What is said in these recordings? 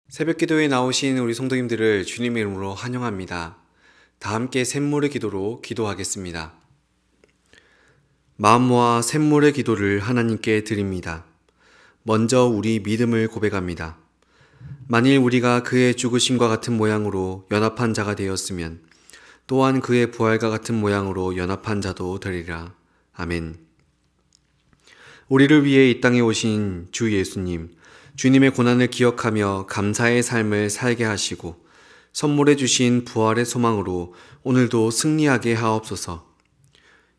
새벽 기도에 나오신 우리 성도님들을 주님의 이름으로 환영합니다. 다 함께 샘물의 기도로 기도하겠습니다. 마음 모아 샘물의 기도를 하나님께 드립니다. 먼저 우리 믿음을 고백합니다. 만일 우리가 그의 죽으심과 같은 모양으로 연합한 자가 되었으면 또한 그의 부활과 같은 모양으로 연합한 자도 되리라. 아멘. 우리를 위해 이 땅에 오신 주 예수님, 주님의 고난을 기억하며 감사의 삶을 살게 하시고 선물해 주신 부활의 소망으로 오늘도 승리하게 하옵소서.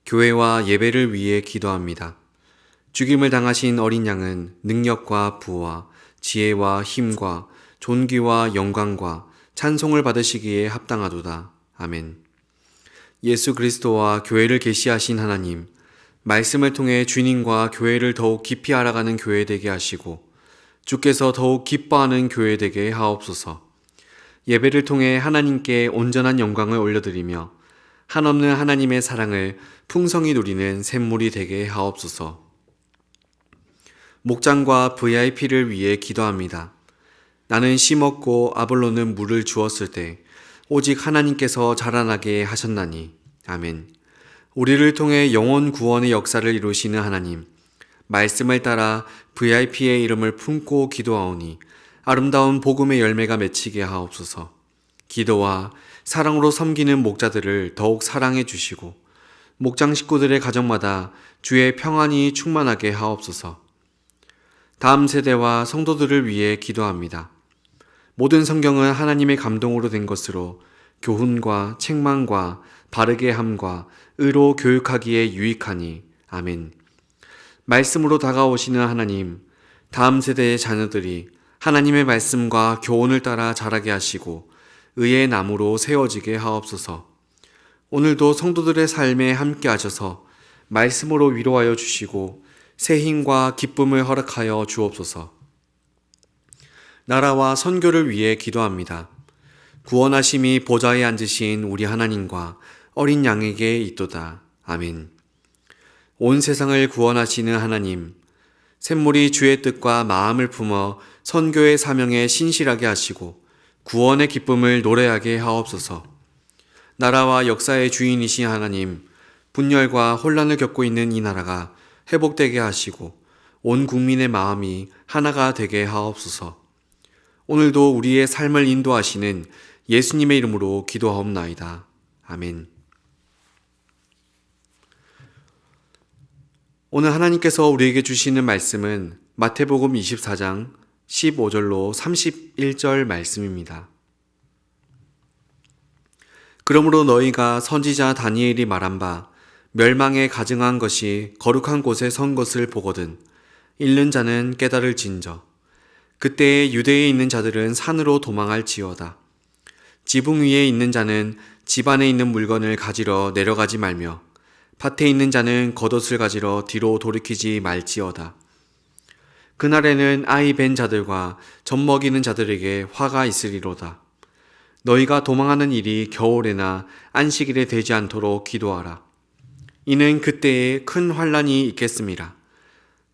교회와 예배를 위해 기도합니다. 죽임을 당하신 어린 양은 능력과 부와 지혜와 힘과 존귀와 영광과 찬송을 받으시기에 합당하도다. 아멘. 예수 그리스도와 교회를 계시하신 하나님, 말씀을 통해 주님과 교회를 더욱 깊이 알아가는 교회 되게 하시고 주께서 더욱 기뻐하는 교회 되게 하옵소서. 예배를 통해 하나님께 온전한 영광을 올려드리며 한없는 하나님의 사랑을 풍성히 누리는 샘물이 되게 하옵소서. 목장과 VIP를 위해 기도합니다. 나는 심었고 아볼로는 물을 주었을 때 오직 하나님께서 자라나게 하셨나니. 아멘. 우리를 통해 영혼 구원의 역사를 이루시는 하나님, 말씀을 따라 VIP의 이름을 품고 기도하오니 아름다운 복음의 열매가 맺히게 하옵소서. 기도와 사랑으로 섬기는 목자들을 더욱 사랑해 주시고 목장 식구들의 가정마다 주의 평안이 충만하게 하옵소서. 다음 세대와 성도들을 위해 기도합니다. 모든 성경은 하나님의 감동으로 된 것으로 교훈과 책망과 바르게 함과 의로 교육하기에 유익하니. 아멘. 말씀으로 다가오시는 하나님, 다음 세대의 자녀들이 하나님의 말씀과 교훈을 따라 자라게 하시고 의의 나무로 세워지게 하옵소서. 오늘도 성도들의 삶에 함께 하셔서 말씀으로 위로하여 주시고 새 힘과 기쁨을 허락하여 주옵소서. 나라와 선교를 위해 기도합니다. 구원하심이 보좌에 앉으신 우리 하나님과 어린 양에게 있도다. 아멘. 온 세상을 구원하시는 하나님, 샘물이 주의 뜻과 마음을 품어 선교의 사명에 신실하게 하시고 구원의 기쁨을 노래하게 하옵소서. 나라와 역사의 주인이신 하나님, 분열과 혼란을 겪고 있는 이 나라가 회복되게 하시고 온 국민의 마음이 하나가 되게 하옵소서. 오늘도 우리의 삶을 인도하시는 예수님의 이름으로 기도하옵나이다. 아멘. 오늘 하나님께서 우리에게 주시는 말씀은 마태복음 24장 15절로 31절 말씀입니다. 그러므로 너희가 선지자 다니엘이 말한 바 멸망에 가증한 것이 거룩한 곳에 선 것을 보거든 읽는 자는 깨달을진저. 그때에 유대에 있는 자들은 산으로 도망할지어다. 지붕 위에 있는 자는 집 안에 있는 물건을 가지러 내려가지 말며 밭에 있는 자는 겉옷을 가지러 뒤로 돌이키지 말지어다. 그날에는 아이 벤 자들과 젖 먹이는 자들에게 화가 있으리로다. 너희가 도망하는 일이 겨울에나 안식일에 되지 않도록 기도하라. 이는 그때에 큰 환란이 있겠음이라.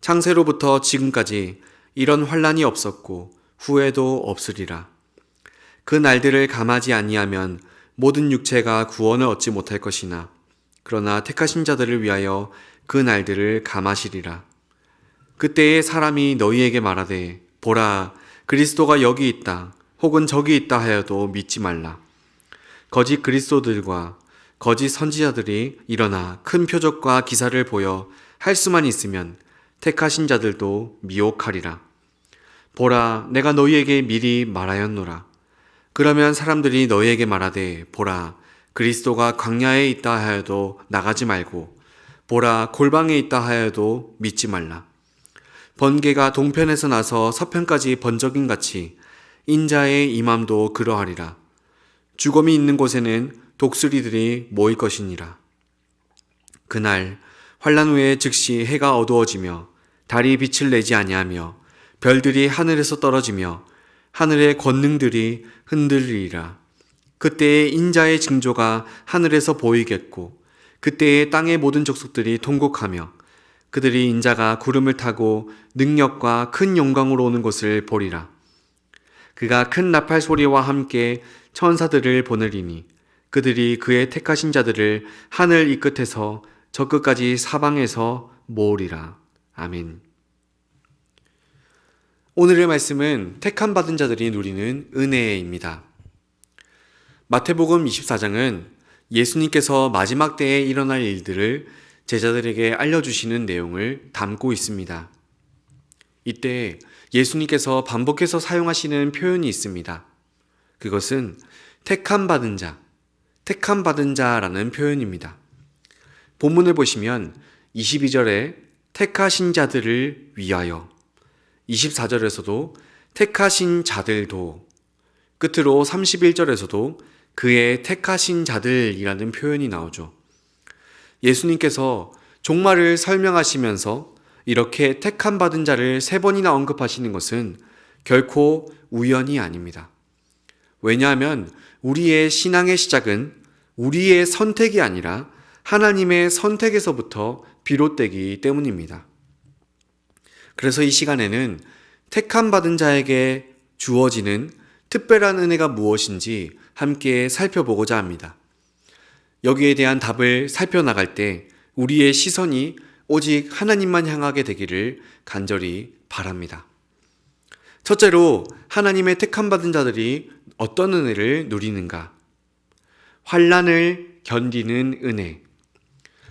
창세로부터 지금까지 이런 환란이 없었고 후에도 없으리라. 그 날들을 감하지 아니하면 모든 육체가 구원을 얻지 못할 것이나 그러나 택하신 자들을 위하여 그 날들을 감하시리라. 그때에 사람이 너희에게 말하되 보라 그리스도가 여기 있다 혹은 저기 있다 하여도 믿지 말라. 거짓 그리스도들과 거짓 선지자들이 일어나 큰 표적과 기사를 보여 할 수만 있으면 택하신 자들도 미혹하리라. 보라 내가 너희에게 미리 말하였노라. 그러면 사람들이 너희에게 말하되 보라 그리스도가 광야에 있다 하여도 나가지 말고 보라 골방에 있다 하여도 믿지 말라. 번개가 동편에서 나서 서편까지 번쩍인 같이 인자의 임함도 그러하리라. 죽음이 있는 곳에는 독수리들이 모일 것이니라. 그날 환란 후에 즉시 해가 어두워지며 달이 빛을 내지 아니하며 별들이 하늘에서 떨어지며 하늘의 권능들이 흔들리리라. 그때에 인자의 징조가 하늘에서 보이겠고 그때에 땅의 모든 족속들이 통곡하며 그들이 인자가 구름을 타고 능력과 큰 영광으로 오는 것을 보리라. 그가 큰 나팔 소리와 함께 천사들을 보내리니 그들이 그의 택하신 자들을 하늘 이 끝에서 저 끝까지 사방에서 모으리라. 아멘. 오늘의 말씀은 택함 받은 자들이 누리는 은혜입니다. 마태복음 24장은 예수님께서 마지막 때에 일어날 일들을 제자들에게 알려주시는 내용을 담고 있습니다. 이때 예수님께서 반복해서 사용하시는 표현이 있습니다. 그것은 택함 받은 자, 택함 받은 자라는 표현입니다. 본문을 보시면 22절에 택하신 자들을 위하여, 24절에서도 택하신 자들도, 끝으로 31절에서도 그의 택하신 자들이라는 표현이 나오죠. 예수님께서 종말을 설명하시면서 이렇게 택함 받은 자를 3번이나 언급하시는 것은 결코 우연이 아닙니다. 왜냐하면 우리의 신앙의 시작은 우리의 선택이 아니라 하나님의 선택에서부터 비롯되기 때문입니다. 그래서 이 시간에는 택함 받은 자에게 주어지는 특별한 은혜가 무엇인지 함께 살펴보고자 합니다. 여기에 대한 답을 살펴나갈 때 우리의 시선이 오직 하나님만 향하게 되기를 간절히 바랍니다. 첫째로 하나님의 택함 받은 자들이 어떤 은혜를 누리는가? 환난을 견디는 은혜.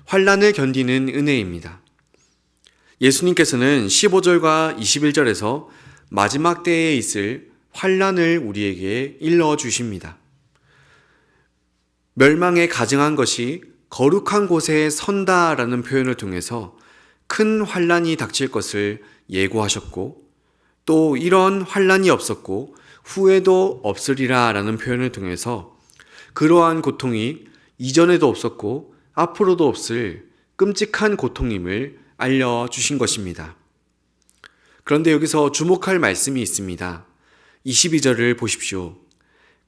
환난을 견디는 은혜입니다. 예수님께서는 15절과 21절에서 마지막 때에 있을 환난을 우리에게 일러 주십니다. 멸망에 가증한 것이 거룩한 곳에 선다라는 표현을 통해서 큰 환난이 닥칠 것을 예고하셨고, 또 이런 환난이 없었고 후에도 없으리라라는 표현을 통해서 그러한 고통이 이전에도 없었고 앞으로도 없을 끔찍한 고통임을 알려주신 것입니다. 그런데 여기서 주목할 말씀이 있습니다. 22절을 보십시오.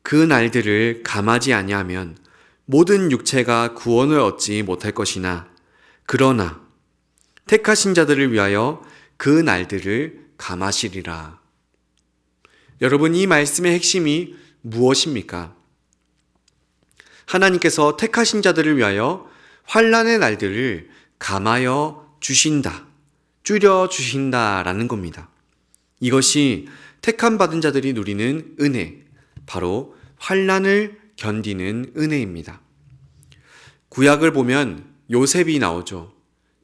그 날들을 감하지 아니하면 모든 육체가 구원을 얻지 못할 것이나 그러나 택하신 자들을 위하여 그 날들을 감하시리라. 여러분, 이 말씀의 핵심이 무엇입니까? 하나님께서 택하신 자들을 위하여 환난의 날들을 감하여 주신다, 줄여 주신다라는 겁니다. 이것이 택함 받은 자들이 누리는 은혜, 바로 환난을 견디는 은혜입니다. 구약을 보면 요셉이 나오죠.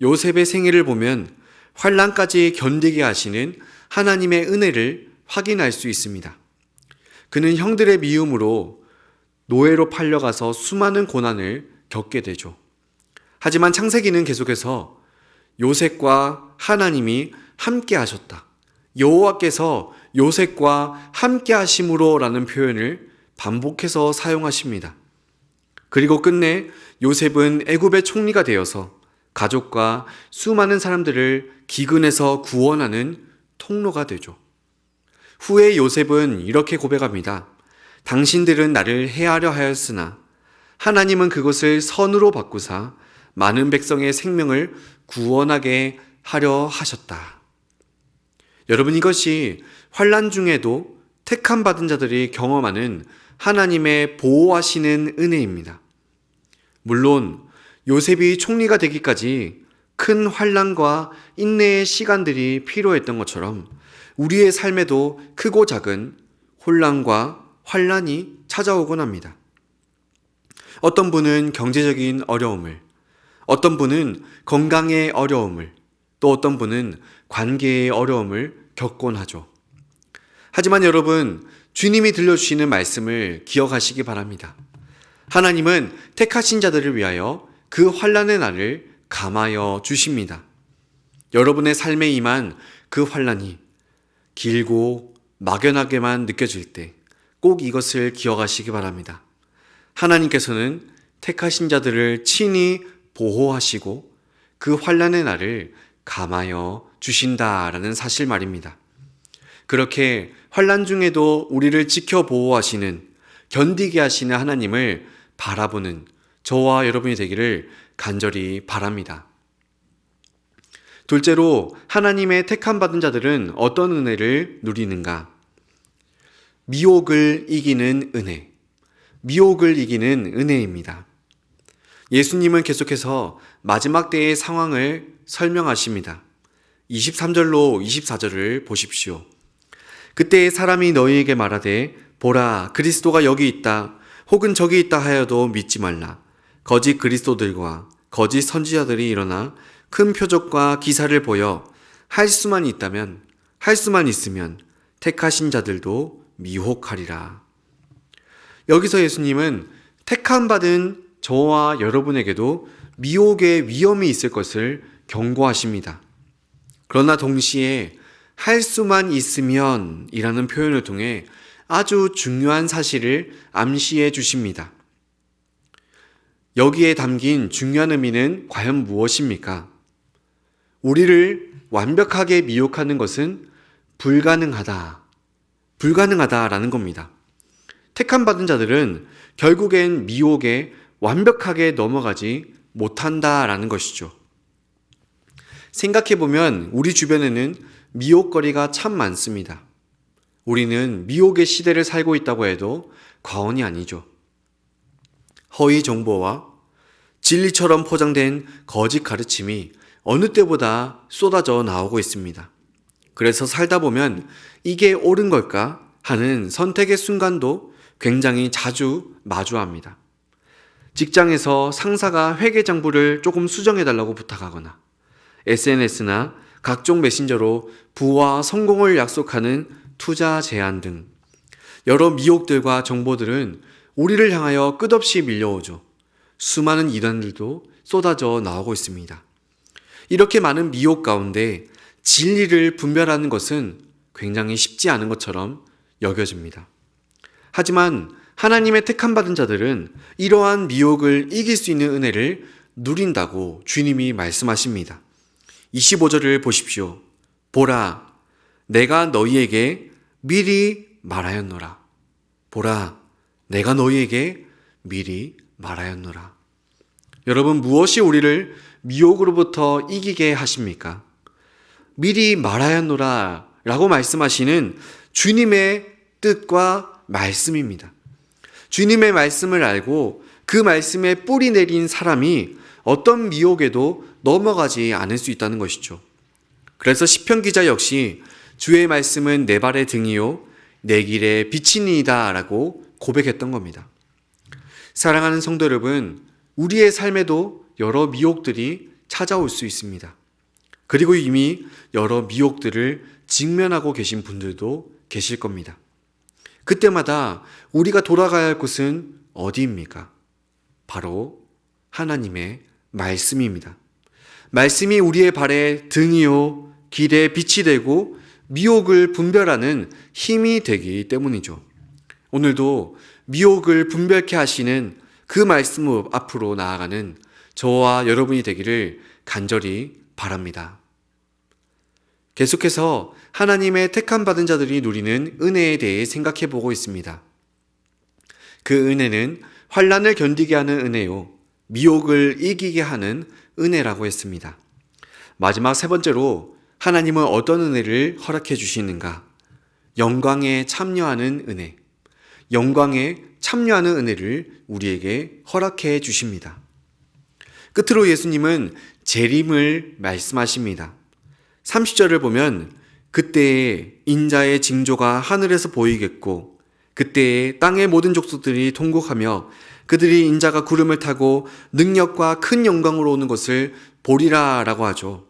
요셉의 생애를 보면 환난까지 견디게 하시는 하나님의 은혜를 확인할 수 있습니다. 그는 형들의 미움으로 노예로 팔려가서 수많은 고난을 겪게 되죠. 하지만 창세기는 계속해서 요셉과 하나님이 함께 하셨다, 여호와께서 요셉과 함께 하심으로라는 표현을 반복해서 사용하십니다. 그리고 끝내 요셉은 애굽의 총리가 되어서 가족과 수많은 사람들을 기근에서 구원하는 통로가 되죠. 후에 요셉은 이렇게 고백합니다. 당신들은 나를 해하려 하였으나 하나님은 그것을 선으로 바꾸사 많은 백성의 생명을 구원하게 하려 하셨다. 여러분, 이것이 환난 중에도 택함 받은 자들이 경험하는 하나님의 보호하시는 은혜입니다. 물론 요셉이 총리가 되기까지 큰 환난과 인내의 시간들이 필요했던 것처럼 우리의 삶에도 크고 작은 혼란과 환난이 찾아오곤 합니다. 어떤 분은 경제적인 어려움을, 어떤 분은 건강의 어려움을, 또 어떤 분은 관계의 어려움을 겪곤 하죠. 하지만 여러분, 주님이 들려주시는 말씀을 기억하시기 바랍니다. 하나님은 택하신 자들을 위하여 그 환난의 날을 감하여 주십니다. 여러분의 삶에 임한 그 환난이 길고 막연하게만 느껴질 때 꼭 이것을 기억하시기 바랍니다. 하나님께서는 택하신 자들을 친히 보호하시고 그 환난의 날을 감하여 주신다라는 사실 말입니다. 그렇게 환난 중에도 우리를 지켜 보호하시는, 견디게 하시는 하나님을 바라보는 저와 여러분이 되기를 간절히 바랍니다. 둘째로, 하나님의 택함 받은 자들은 어떤 은혜를 누리는가? 미혹을 이기는 은혜, 미혹을 이기는 은혜입니다. 예수님은 계속해서 마지막 때의 상황을 설명하십니다. 23절로 24절을 보십시오. 그때 사람이 너희에게 말하되 보라 그리스도가 여기 있다 혹은 저기 있다 하여도 믿지 말라. 거짓 그리스도들과 거짓 선지자들이 일어나 큰 표적과 기사를 보여 할 수만 있으면 택하신 자들도 미혹하리라. 여기서 예수님은 택함 받은 저와 여러분에게도 미혹의 위험이 있을 것을 경고하십니다. 그러나 동시에 할 수만 있으면 이라는 표현을 통해 아주 중요한 사실을 암시해 주십니다. 여기에 담긴 중요한 의미는 과연 무엇입니까? 우리를 완벽하게 미혹하는 것은 불가능하다라는 겁니다. 택함 받은 자들은 결국엔 미혹에 완벽하게 넘어가지 못한다라는 것이죠. 생각해보면 우리 주변에는 미혹거리가 참 많습니다. 우리는 미혹의 시대를 살고 있다고 해도 과언이 아니죠. 허위 정보와 진리처럼 포장된 거짓 가르침이 어느 때보다 쏟아져 나오고 있습니다. 그래서 살다 보면 이게 옳은 걸까 하는 선택의 순간도 굉장히 자주 마주합니다. 직장에서 상사가 회계장부를 조금 수정해달라고 부탁하거나 SNS나 각종 메신저로 부와 성공을 약속하는 투자 제안 등 여러 미혹들과 정보들은 우리를 향하여 끝없이 밀려오죠. 수많은 이단들도 쏟아져 나오고 있습니다. 이렇게 많은 미혹 가운데 진리를 분별하는 것은 굉장히 쉽지 않은 것처럼 여겨집니다. 하지만 하나님의 택함받은 자들은 이러한 미혹을 이길 수 있는 은혜를 누린다고 주님이 말씀하십니다. 25절을 보십시오. 보라, 내가 너희에게 미리 말하였노라. 보라, 내가 너희에게 미리 말하였노라. 여러분, 무엇이 우리를 미혹으로부터 이기게 하십니까? 미리 말하였노라 라고 말씀하시는 주님의 뜻과 말씀입니다. 주님의 말씀을 알고 그 말씀에 뿌리 내린 사람이 어떤 미혹에도 넘어가지 않을 수 있다는 것이죠. 그래서 시편 기자 역시 주의 말씀은 내 발의 등이요 내 길의 빛이니이다 라고 고백했던 겁니다. 사랑하는 성도 여러분, 우리의 삶에도 여러 미혹들이 찾아올 수 있습니다. 그리고 이미 여러 미혹들을 직면하고 계신 분들도 계실 겁니다. 그때마다 우리가 돌아가야 할 곳은 어디입니까? 바로 하나님의 말씀입니다. 말씀이 우리의 발에 등이요 길에 빛이 되고 미혹을 분별하는 힘이 되기 때문이죠. 오늘도 미혹을 분별케 하시는 그 말씀 앞으로 나아가는 저와 여러분이 되기를 간절히 바랍니다. 계속해서 하나님의 택함 받은 자들이 누리는 은혜에 대해 생각해 보고 있습니다. 그 은혜는 환난을 견디게 하는 은혜요, 미혹을 이기게 하는 은혜라고 했습니다. 마지막 세 번째로 하나님은 어떤 은혜를 허락해 주시는가? 영광에 참여하는 은혜. 영광에 참여하는 은혜를 우리에게 허락해 주십니다. 끝으로 예수님은 재림을 말씀하십니다. 30절을 보면 그때에 인자의 징조가 하늘에서 보이겠고 그때에 땅의 모든 족속들이 통곡하며 그들이 인자가 구름을 타고 능력과 큰 영광으로 오는 것을 보리라 라고 하죠.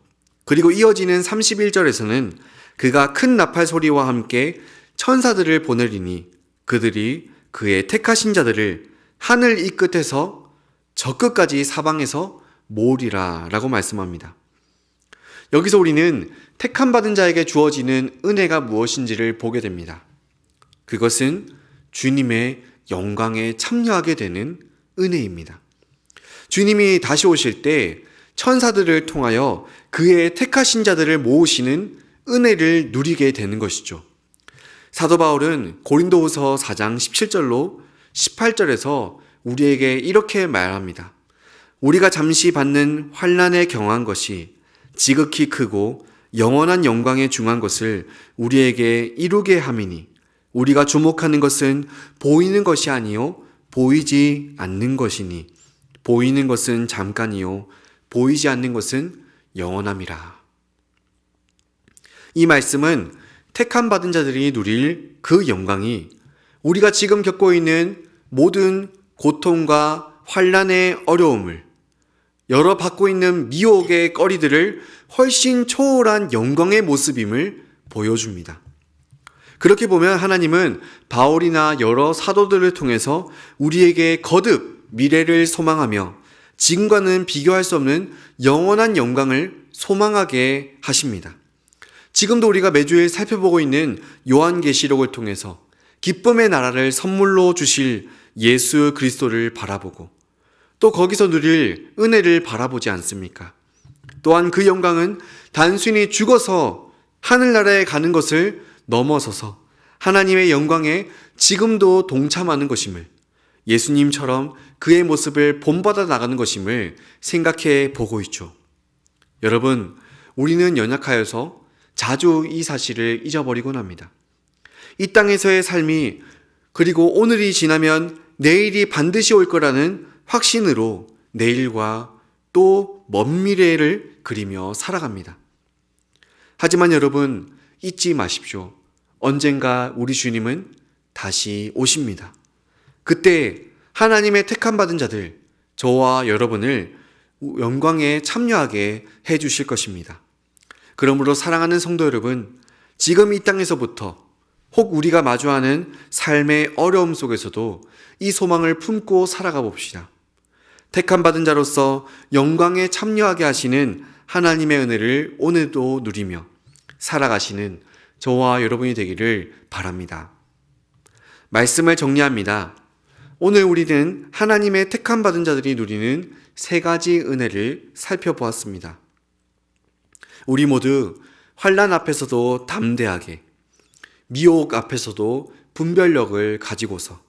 그리고 이어지는 31절에서는 그가 큰 나팔 소리와 함께 천사들을 보내리니 그들이 그의 택하신 자들을 하늘 이 끝에서 저 끝까지 사방에서 모으리라 라고 말씀합니다. 여기서 우리는 택함 받은 자에게 주어지는 은혜가 무엇인지를 보게 됩니다. 그것은 주님의 영광에 참여하게 되는 은혜입니다. 주님이 다시 오실 때 천사들을 통하여 그의 택하신 자들을 모으시는 은혜를 누리게 되는 것이죠. 사도 바울은 고린도후서 4장 17절로 18절에서 우리에게 이렇게 말합니다. 우리가 잠시 받는 환난에 경한 것이 지극히 크고 영원한 영광에 중한 것을 우리에게 이루게 함이니 우리가 주목하는 것은 보이는 것이 아니요 보이지 않는 것이니 보이는 것은 잠깐이요 보이지 않는 것은 영원함이라. 이 말씀은 택함 받은 자들이 누릴 그 영광이 우리가 지금 겪고 있는 모든 고통과 환난의 어려움을 여러 받고 있는 미혹의 거리들을 훨씬 초월한 영광의 모습임을 보여줍니다. 그렇게 보면 하나님은 바울이나 여러 사도들을 통해서 우리에게 거듭 미래를 소망하며 지금과는 비교할 수 없는 영원한 영광을 소망하게 하십니다. 지금도 우리가 매주일 살펴보고 있는 요한계시록을 통해서 기쁨의 나라를 선물로 주실 예수 그리스도를 바라보고 또 거기서 누릴 은혜를 바라보지 않습니까? 또한 그 영광은 단순히 죽어서 하늘나라에 가는 것을 넘어서서 하나님의 영광에 지금도 동참하는 것임을, 예수님처럼 그의 모습을 본받아 나가는 것임을 생각해 보고 있죠. 여러분, 우리는 연약하여서 자주 이 사실을 잊어버리곤 합니다. 이 땅에서의 삶이 그리고 오늘이 지나면 내일이 반드시 올 거라는 확신으로 내일과 또 먼 미래를 그리며 살아갑니다. 하지만 여러분, 잊지 마십시오. 언젠가 우리 주님은 다시 오십니다. 그때 하나님의 택함 받은 자들, 저와 여러분을 영광에 참여하게 해 주실 것입니다. 그러므로 사랑하는 성도 여러분, 지금 이 땅에서부터 혹 우리가 마주하는 삶의 어려움 속에서도 이 소망을 품고 살아가 봅시다. 택함 받은 자로서 영광에 참여하게 하시는 하나님의 은혜를 오늘도 누리며 살아가시는 저와 여러분이 되기를 바랍니다. 말씀을 정리합니다. 오늘 우리는 하나님의 택함 받은 자들이 누리는 세 가지 은혜를 살펴보았습니다. 우리 모두 환난 앞에서도 담대하게, 미혹 앞에서도 분별력을 가지고서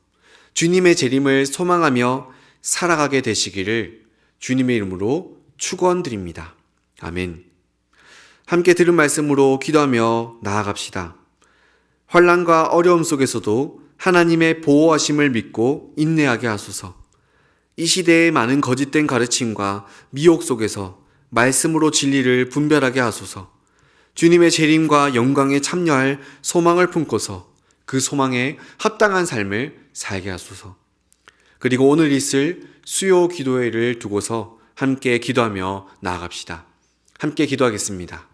주님의 재림을 소망하며 살아가게 되시기를 주님의 이름으로 축원드립니다. 아멘. 함께 들은 말씀으로 기도하며 나아갑시다. 환난과 어려움 속에서도 하나님의 보호하심을 믿고 인내하게 하소서. 이 시대의 많은 거짓된 가르침과 미혹 속에서 말씀으로 진리를 분별하게 하소서. 주님의 재림과 영광에 참여할 소망을 품고서 그 소망에 합당한 삶을 살게 하소서. 그리고 오늘 있을 수요 기도회를 두고서 함께 기도하며 나아갑시다. 함께 기도하겠습니다.